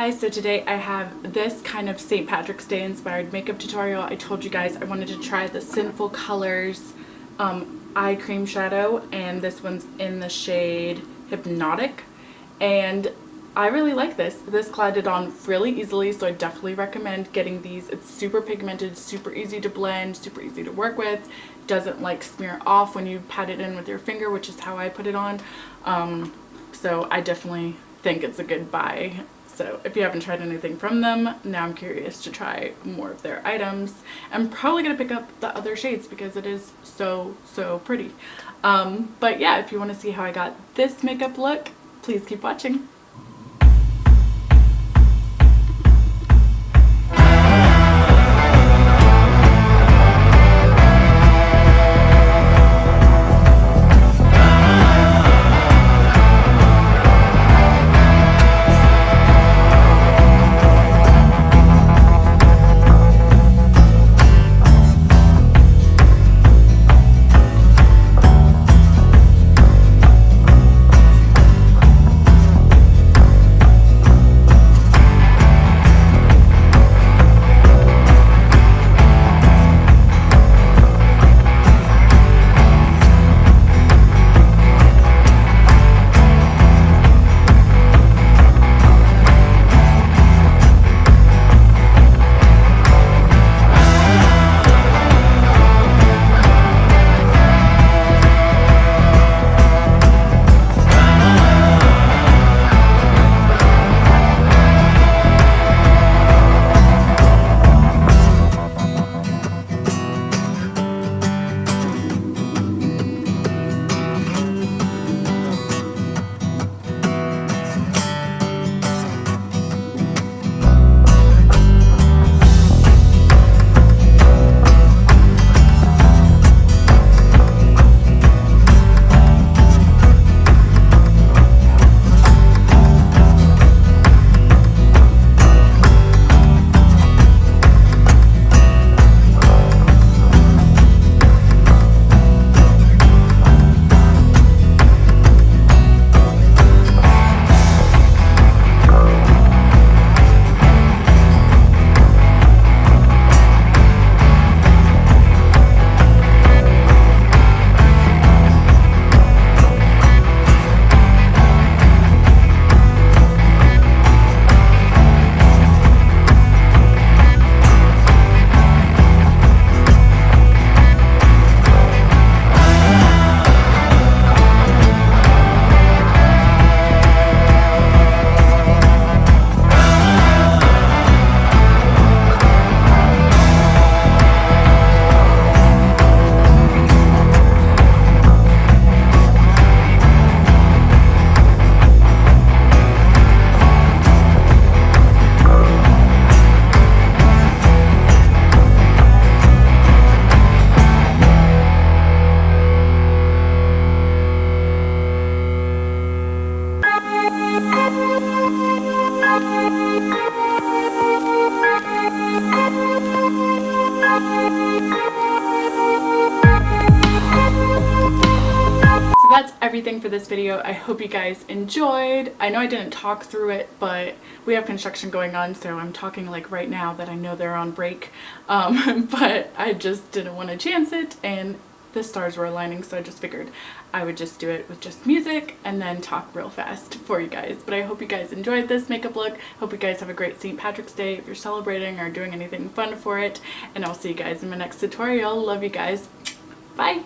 guys, so today I have this kind of St. Patrick's Day inspired makeup tutorial. I told you guys I wanted to try the Sinful Colors eye cream shadow, and this one's in the shade Hypnotic, and I really like this. This glided on really easily, so I definitely recommend getting these. It's super pigmented, super easy to blend, super easy to work with, doesn't like smear off when you pat it in with your finger, which is how I put it on. So I definitely think it's a good buy. So if you haven't tried anything from them, now I'm curious to try more of their items. I'm probably going to pick up the other shades because it is so pretty. But yeah, if you want to see how I got this makeup look, please keep watching. That's everything for this video. I hope you guys enjoyed. I know I didn't talk through it, but we have construction going on, so I'm talking like right now that I know they're on break. But I just didn't want to chance it, and the stars were aligning, so I just figured I would just do it with just music and then talk real fast for you guys. But I hope you guys enjoyed this makeup look. Hope you guys have a great St. Patrick's Day if you're celebrating or doing anything fun for it. And I'll see you guys in my next tutorial. Love you guys. Bye!